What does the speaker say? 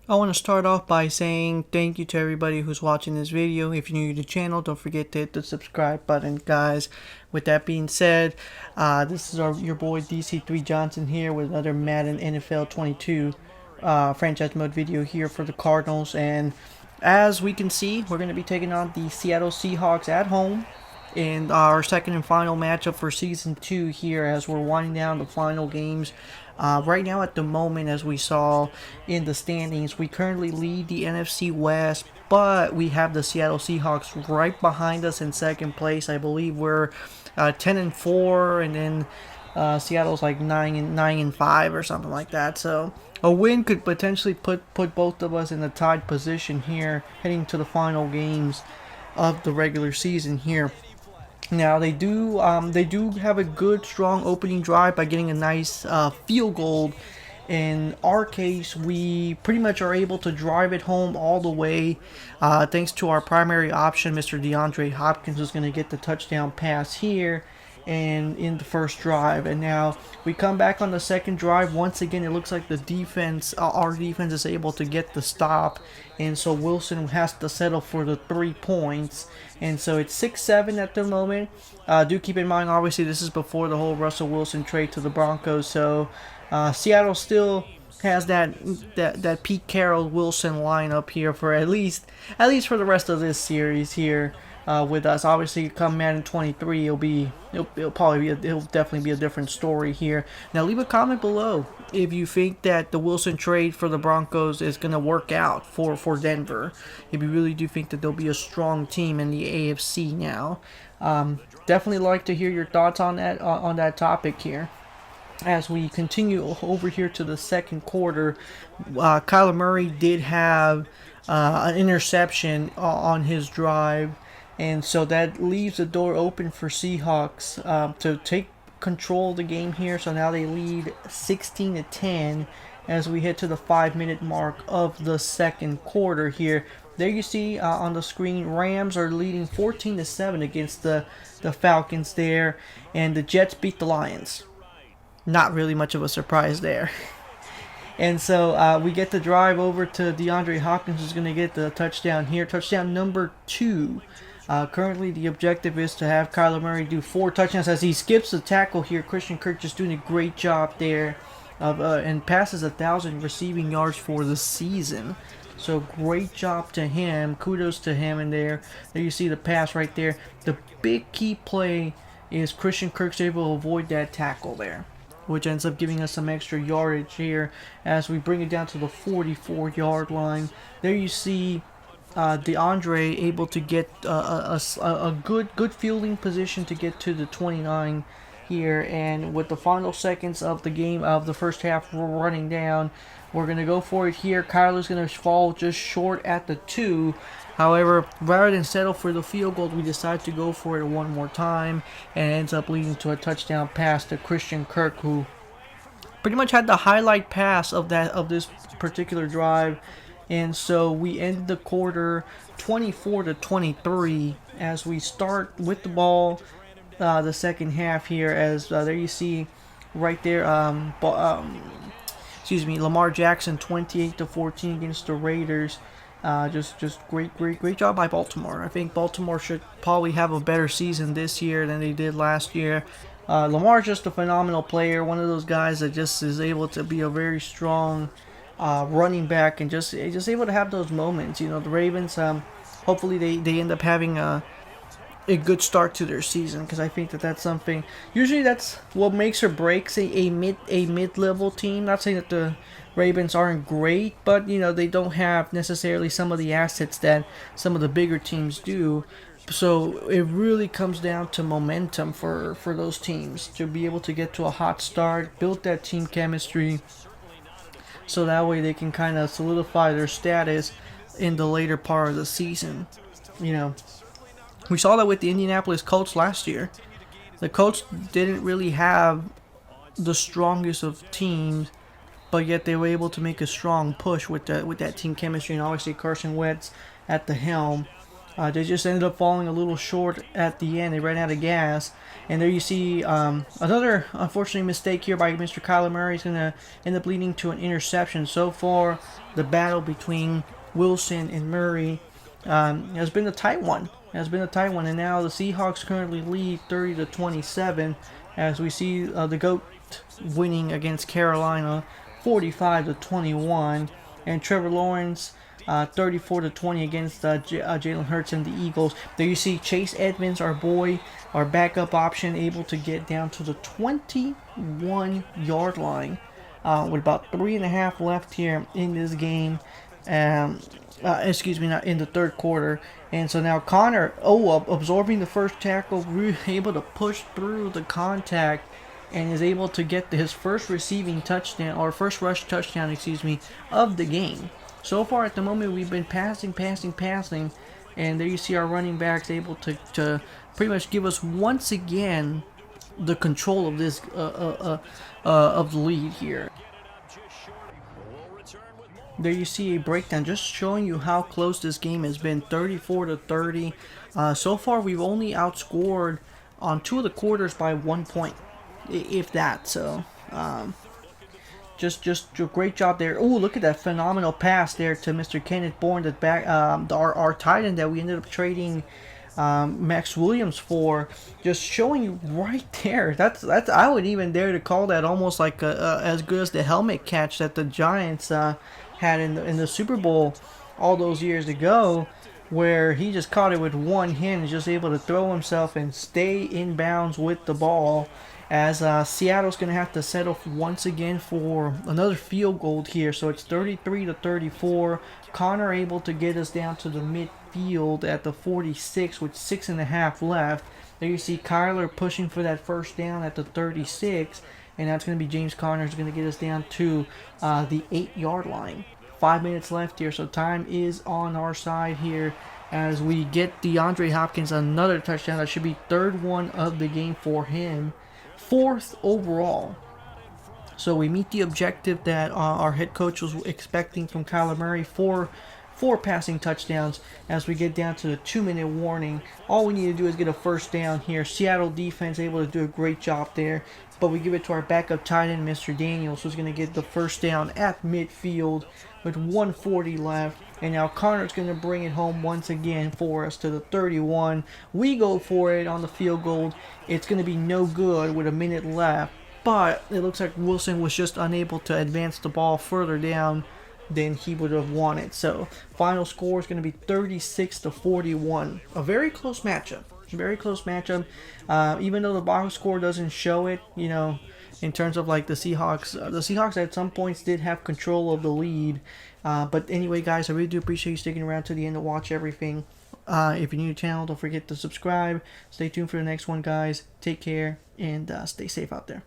I want to start off by saying thank you to everybody who's watching this video. If you're new to the channel, don't forget to hit the subscribe button, guys. With that being said, this is your boy DC3 Johnson here with another Madden NFL 22 franchise mode video here for the Cardinals. And as we can see, we're going to be taking on the Seattle Seahawks at home in our second and final matchup for season 2 here as we're winding down the final games. Right now at the moment, as we saw in the standings, we currently lead the NFC West, but we have the Seattle Seahawks right behind us in second place. I believe we're 10-4, and then Seattle's like 9-5 or something like that. So a win could potentially put both of us in a tied position here, heading to the final games of the regular season here. Now they do have a good strong opening drive by getting a nice field goal. In our case, we pretty much are able to drive it home all the way, thanks to our primary option, Mr. DeAndre Hopkins, is going to get the touchdown pass here and in the first drive. And now we come back on the second drive. Once again, it looks like the defense, our defense, is able to get the stop, and so Wilson has to settle for the 3 points. And so it's 6-7 at the moment. Do keep in mind, obviously, this is before the whole Russell Wilson trade to the Broncos. So Seattle still has that Pete Carroll Wilson lineup here for at least for the rest of this series here. With us, obviously, come Madden 23, it'll definitely be a different story here. Now, leave a comment below if you think that the Wilson trade for the Broncos is going to work out for Denver. If you really do think that they'll be a strong team in the AFC now, definitely like to hear your thoughts on that topic here. As we continue over here to the second quarter, Kyler Murray did have an interception on his drive. And so that leaves the door open for Seahawks to take control of the game here. So now they lead 16-10 as we head to the 5-minute mark of the second quarter here. There you see on the screen, Rams are leading 14-7 against the Falcons there, and the Jets beat the Lions. Not really much of a surprise there. And so we get the drive over to DeAndre Hopkins, who's going to get the touchdown here. Touchdown number 2. Currently, the objective is to have Kyler Murray do 4 touchdowns as he skips the tackle here. Christian Kirk just doing a great job there and passes 1,000 receiving yards for the season. So great job to him. Kudos to him in there. There you see the pass right there. The big key play is Christian Kirk's able to avoid that tackle there, which ends up giving us some extra yardage here as we bring it down to the 44-yard line. There you see DeAndre able to get a good fielding position to get to the 29 here, and with the final seconds of the game of the first half running down, we're going to go for it here. Kyler's going to fall just short at the 2. However, rather than settle for the field goal, we decide to go for it one more time, and it ends up leading to a touchdown pass to Christian Kirk, who pretty much had the highlight pass of this particular drive. And so we end the quarter 24-23 as we start with the ball the second half here. As there you see right there, Lamar Jackson 28-14 against the Raiders. Just great job by Baltimore. I think Baltimore should probably have a better season this year than they did last year. Lamar's just a phenomenal player, one of those guys that just is able to be a very strong running back and just able to have those moments. You know, the Ravens, hopefully they end up having a good start to their season, because I think that's something. Usually that's what makes or breaks a mid-level team. Not saying that the Ravens aren't great, but you know, they don't have necessarily some of the assets that some of the bigger teams do. So it really comes down to momentum for those teams to be able to get to a hot start, build that team chemistry, so that way they can kind of solidify their status in the later part of the season. You know, we saw that with the Indianapolis Colts last year. The Colts didn't really have the strongest of teams, but yet they were able to make a strong push with that team chemistry, and obviously Carson Wentz at the helm. They just ended up falling a little short at the end. They ran out of gas. And there you see another unfortunate mistake here by Mr. Kyler Murray. Is going to end up leading to an interception. So far, the battle between Wilson and Murray has been a tight one. And now the Seahawks currently lead 30-27 as we see the GOAT winning against Carolina 45-21. And Trevor Lawrence 34-20 against Jalen Hurts and the Eagles. There you see Chase Edmonds, our boy, our backup option, able to get down to the 21-yard line with about 3.5 left here in this game. Excuse me, not in the third quarter. And so now Connor, absorbing the first tackle, really able to push through the contact and is able to get his first receiving touchdown, or first rush touchdown, of the game. So far at the moment, we've been passing, and there you see our running backs able to pretty much give us once again the control of this of the lead here. There you see a breakdown just showing you how close this game has been, 34-30. So far, we've only outscored on 2 of the quarters by 1 point, if that. So, just a great job there. Oh, look at that phenomenal pass there to Mr. Kenneth Bourne, that back our tight end that we ended up trading Max Williams for. Just showing you right there. That's I would even dare to call that almost like as good as the helmet catch that the Giants had in the Super Bowl all those years ago, where he just caught it with one hand and just able to throw himself and stay in bounds with the ball. As Seattle's going to have to settle once again for another field goal here. So it's 33-34. Connor able to get us down to the midfield at the 46 with 6.5 left. There you see Kyler pushing for that first down at the 36. And that's going to be James Conner who's going to get us down to the 8-yard line. 5 minutes left here, so time is on our side here as we get DeAndre Hopkins another touchdown. That should be third one of the game for him. 4th overall. So we meet the objective that our head coach was expecting from Kyler Murray, four passing touchdowns as we get down to the 2-minute warning. All we need to do is get a first down here. Seattle defense able to do a great job there, but we give it to our backup tight end, Mr. Daniels, who's going to get the first down at midfield with 1:40 left. And now Connor's going to bring it home once again for us to the 31. We go for it on the field goal. It's going to be no good with a minute left, but it looks like Wilson was just unable to advance the ball further down than he would have wanted. So final score is going to be 36-41. A very close matchup. Even though the box score doesn't show it, in terms of like the Seahawks. The Seahawks at some points did have control of the lead. But anyway, guys, I really do appreciate you sticking around to the end to watch everything. If you're new to the channel, don't forget to subscribe. Stay tuned for the next one, guys. Take care and stay safe out there.